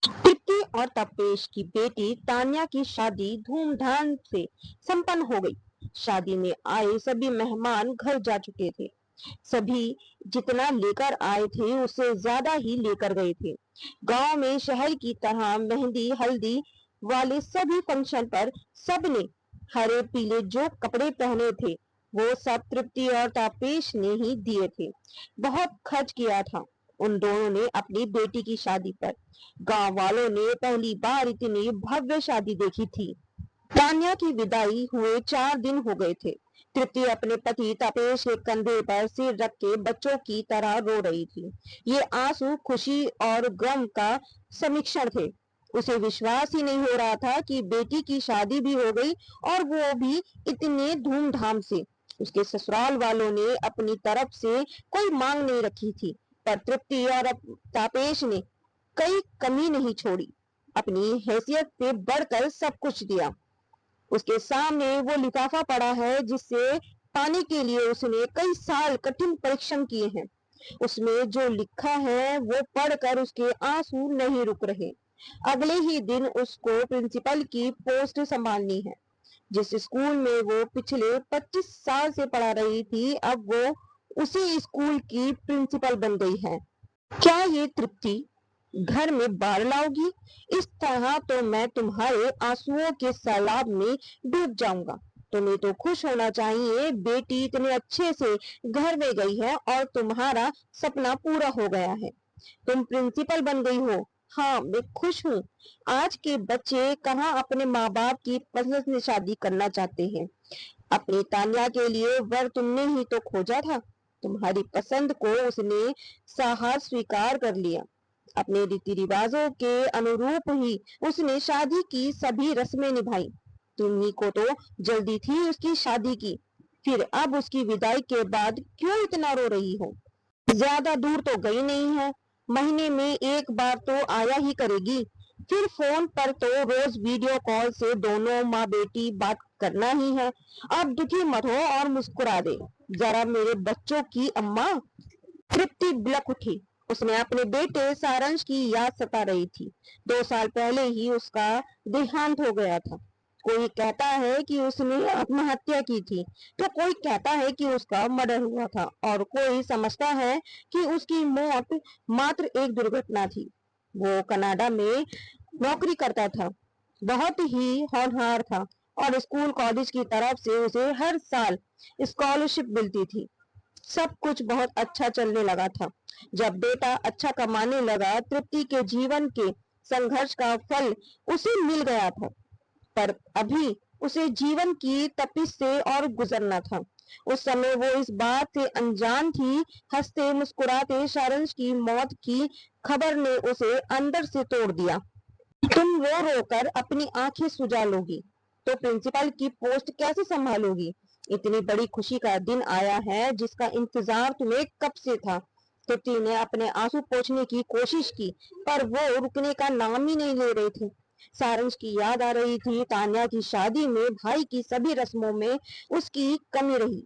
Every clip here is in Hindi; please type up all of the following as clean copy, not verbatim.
तृप्ति और तपेश की बेटी तान्या की शादी धूमधाम से संपन्न हो गई। शादी में आए सभी मेहमान घर जा चुके थे। सभी जितना लेकर आए थे उससे ज्यादा ही लेकर गए थे। गांव में शहर की तरह मेहंदी हल्दी वाले सभी फंक्शन पर सबने हरे पीले जो कपड़े पहने थे वो सब तृप्ति और तापेश ने ही दिए थे। बहुत खर्च किया था उन दोनों ने अपनी बेटी की शादी पर। गांव वालों ने पहली बार इतनी भव्य शादी देखी थी। तान्या की विदाई हुए 4 दिन हो गए थे। तृप्ति अपने पति तपेश के कंधे पर सिर रख के बच्चों की तरह रो रही थी। ये आंसू खुशी और गम का समीक्षण थे। उसे विश्वास ही नहीं हो रहा था कि बेटी की शादी भी हो गई और वो भी इतने धूमधाम से। उसके ससुराल वालों ने अपनी तरफ से कोई मांग नहीं रखी थी, पर तृप्ति और तापेश ने कई कमी नहीं छोड़ी। अपनी हैसियत से बढ़कर सब कुछ दिया। उसके सामने वो लिफाफा पड़ा है जिससे पाने के लिए उसने कई साल कठिन परिश्रम किए हैं। उसमें जो लिखा है वो पढ़कर उसके आंसू नहीं रुक रहे। अगले ही दिन उसको प्रिंसिपल की पोस्ट संभालनी है। जिस स्कूल में वो पिछले 25 साल से पढ़ा रही थी अब वो उसी स्कूल की प्रिंसिपल बन गई है। क्या ये तृप्ति घर में बाढ़ लाओगी? इस तरह तो मैं तुम्हारे आंसुओं के सैलाब में डूब जाऊंगा। तुम्हें तो खुश होना चाहिए, बेटी इतने अच्छे से घर में गई है और तुम्हारा सपना पूरा हो गया है। तुम प्रिंसिपल बन गई हो। हाँ, मैं खुश हूँ। आज के बच्चे कहाँ अपने माँ बाप की पसंद से शादी करना चाहते हैं। अपनी तान्या के लिए वर तुमने ही तो खोजा था। तुम्हारी पसंद को उसने साहस स्वीकार कर लिया। अपने रीति रिवाजों के अनुरूप ही उसने शादी की सभी रस्में निभाई। तुम्ही को तो जल्दी थी उसकी शादी की, फिर अब उसकी विदाई के बाद क्यों इतना रो रही हो? ज्यादा दूर तो गई नहीं है, महीने में एक बार तो आया ही करेगी। फिर फोन पर तो रोज वीडियो कॉल से दोनों माँ बेटी बात करना ही है। अब दुखी मत हो और मुस्कुरा दे जरा मेरे बच्चों की अम्मा। तृप्ति बिलक उठी। उसने अपने बेटे सारंश की याद सता रही थी। 2 साल पहले ही उसका देहांत हो गया था। कोई कहता है कि उसने आत्महत्या की थी, तो कोई कहता है कि उसका मर्डर हुआ था और कोई समझता है कि उसकी मौत मात्र एक दुर्घटना थी। वो कनाडा में नौकरी करता था, बहुत ही होनहार था और स्कूल कॉलेज की तरफ से उसे हर साल स्कॉलरशिप मिलती थी। सब कुछ बहुत अच्छा चलने लगा था। जब बेटा अच्छा कमाने लगा तृप्ति के जीवन के संघर्ष का फल उसे मिल गया था, पर अभी उसे जीवन की तपिश से और गुजरना था। उस समय वो इस बात से अनजान थी। हंसते मुस्कुराते सारंश की मौत की खबर ने उसे अंदर से तोड़ दिया। तुम रो रो कर अपनी आंखें सुजा लोगी तो प्रिंसिपल की पोस्ट कैसे संभालोगी? इतनी बड़ी खुशी का दिन आया है जिसका इंतजार तुम्हें कब से था। तृप्ति ने अपने आंसू पोंछने की कोशिश की, पर वो रुकने का नाम ही नहीं ले रहे थे। सारंश की याद आ रही थी। तान्या की शादी में भाई की सभी रस्मों में उसकी कमी रही।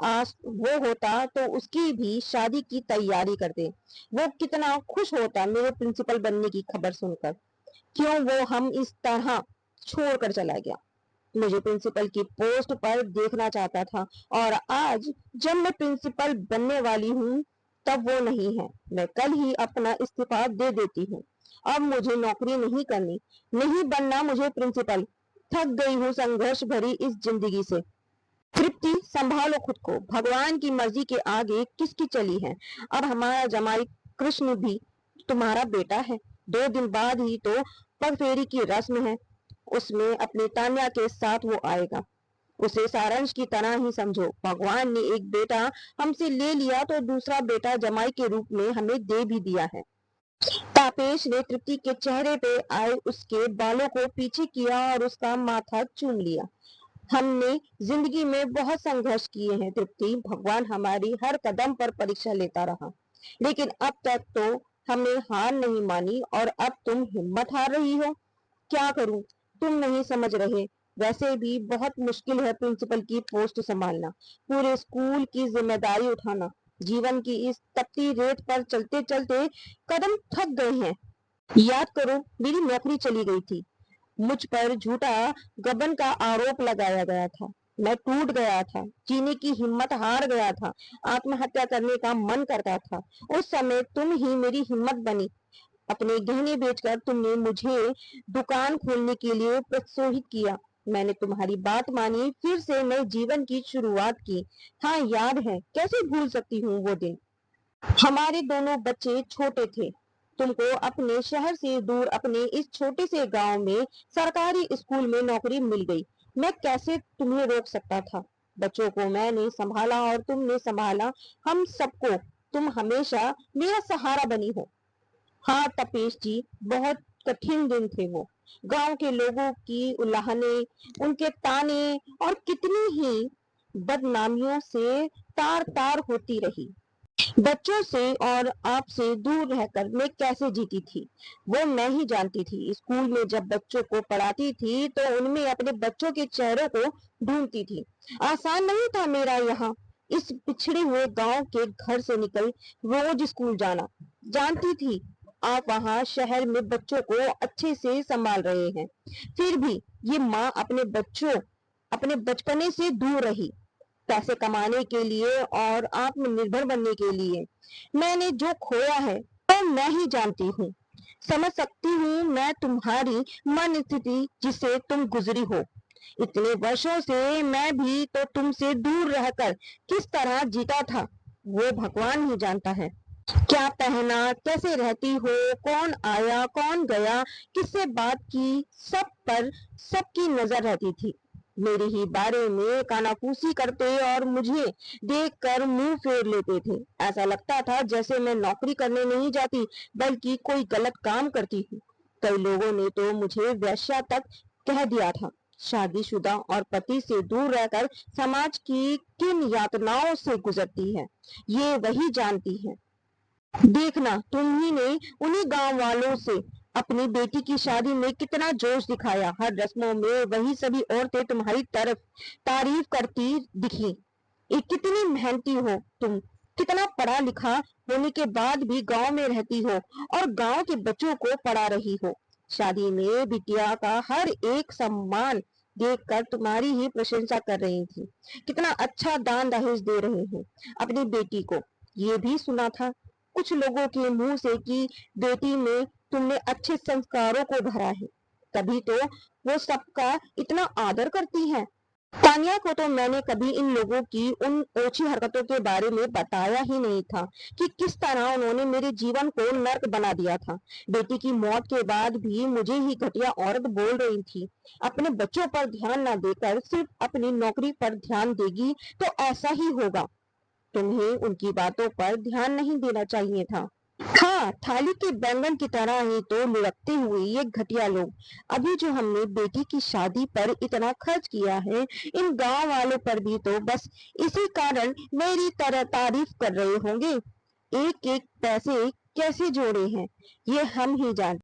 आज वो होता तो उसकी भी शादी की तैयारी करते। वो कितना खुश होता मेरे प्रिंसिपल बनने की खबर सुनकर। क्यों वो हम इस तरह छोड़कर चला गया? मुझे प्रिंसिपल की पोस्ट पर देखना चाहता था और आज जब मैं प्रिंसिपल बनने वाली हूँ तब वो नहीं है। मैं कल ही अपना इस्तीफा दे देती हूँ। अब मुझे नौकरी नहीं करनी, नहीं बनना मुझे प्रिंसिपल। थक गई हूँ संघर्ष भरी इस जिंदगी से। तृप्ति, संभालो खुद को। भगवान की मर्जी के आगे किसकी चली है? अब हमारा जमाई कृष्ण भी तुम्हारा बेटा है। 2 दिन बाद ही तो पगफेरी की रस्म है। उसमें अपनी तान्या के साथ वो आएगा। उसे सारंश की तरह ही समझो। भगवान ने एक बेटा हमसे ले लिया तो दूसरा बेटा जमाई के रूप में हमें दे भी दिया है। तापेश ने तृप्ति के चेहरे पे आए उसके बालों को पीछे किया और उसका माथा चूम लिया। हमने जिंदगी में बहुत संघर्ष किए हैं तृप्ति। भगवान हमारी हर कदम पर परीक्षा लेता रहा, लेकिन अब तक तो हमने हार नहीं मानी और अब तुम हिम्मत हार रही हो। क्या करूं? तुम नहीं समझ रहे। वैसे भी बहुत मुश्किल है प्रिंसिपल की पोस्ट संभालना, पूरे स्कूल की जिम्मेदारी उठाना। जीवन की इस तपती रेत पर चलते चलते कदम थक गए हैं। याद करो, मेरी नौकरी चली गई थी, मुझ पर झूठा गबन का आरोप लगाया गया था। मैं टूट गया था, जीने की हिम्मत हार गया था, आत्महत्या करने का मन करता था। उस समय तुम ही मेरी हिम्मत बनी। अपने गहने बेचकर तुमने मुझे दुकान खोलने के लिए प्रोत्साहित किया। मैंने तुम्हारी बात मानी, फिर से नए जीवन की शुरुआत की। हाँ, याद है, कैसे भूल सकती हूँ वो दिन। हमारे दोनों बच्चे छोटे थे। तुमको अपने शहर से दूर अपने इस छोटे से गांव में सरकारी स्कूल में नौकरी मिल गई। मैं कैसे तुम्हें रोक सकता था। बच्चों को मैंने संभाला और तुमने संभाला हम सबको। तुम हमेशा मेरा सहारा बनी हो। हाँ तपेश जी, बहुत कठिन दिन थे वो। गांव के लोगों की उल्लाहने, उनके ताने और कितनी ही बदनामियों से तार तार होती रही। बच्चों से और आपसे दूर रहकर मैं कैसे जीती थी, वो मैं ही जानती थी। स्कूल में जब बच्चों को पढ़ाती थी तो उनमें अपने बच्चों के चेहरों को ढूंढती थी। आसान नहीं था मेरा यहाँ इस पिछड़े हुए गांव के घर से निकल रोज स्कूल जाना। जानती थी आप वहाँ शहर में बच्चों को अच्छे से संभाल रहे हैं, फिर भी ये माँ अपने बचपने से दूर रही। पैसे कमाने के लिए और आत्मनिर्भर बनने के लिए मैंने जो खोया है वो मैं ही जानती हूँ। समझ सकती हूँ मैं तुम्हारी मन स्थिति जिससे तुम गुजरी हो। इतने वर्षों से मैं भी तो तुमसे दूर रहकर किस तरह जीता था, वो भगवान ही जानता है। क्या पहना, कैसे रहती हो, कौन आया कौन गया, किससे बात की, सब पर सबकी नजर रहती थी। मेरे ही बारे में कानाफूसी करते और मुझे देखकर मुंह फेर लेते थे। ऐसा लगता था जैसे मैं नौकरी करने नहीं जाती बल्कि कोई गलत काम करती हूँ। कई लोगों ने तो मुझे वेश्या तक कह दिया था। शादीशुदा और पति से दूर रहकर समाज की किन यातनाओं से गुजरती है, ये वही जानती है। देखना, तुम ही ने उन्हीं गांव वालों से अपनी बेटी की शादी में कितना जोश दिखाया। हर रस्मों में वही सभी औरतें तुम्हारी तरफ तारीफ करती दिखी। कितनी मेहनती हो तुम, कितना पढ़ा लिखा होने के बाद भी गांव में रहती हो और गांव के बच्चों को पढ़ा रही हो। शादी में बिटिया का हर एक सम्मान देखकर तुम्हारी ही प्रशंसा कर रही थी। कितना अच्छा दान दहेज दे रहे हो अपनी बेटी को। ये भी सुना था कुछ लोगों के मुंह से कि बेटी में तुमने अच्छे संस्कारों को भरा है, तभी तो वो सबका इतना आदर करती है। तानिया को तो मैंने कभी इन लोगों की उन ओछी हरकतों के बारे में बताया ही नहीं था कि किस तरह उन्होंने मेरे जीवन को नर्क बना दिया था। बेटी की मौत के बाद भी मुझे ही घटिया औरत बोल रही थी। अपने बच्चों पर ध्यान न देकर सिर्फ अपनी नौकरी पर ध्यान देगी तो ऐसा ही होगा। तुम्हें उनकी बातों पर ध्यान नहीं देना चाहिए था। हाँ, थाली के बैंगन की तरह ही तो लुढ़कते हुए ये घटिया लोग। अभी जो हमने बेटी की शादी पर इतना खर्च किया है, इन गांव वालों पर भी तो बस इसी कारण मेरी तरह तारीफ कर रहे होंगे। एक एक पैसे कैसे जोड़े हैं ये हम ही जानते।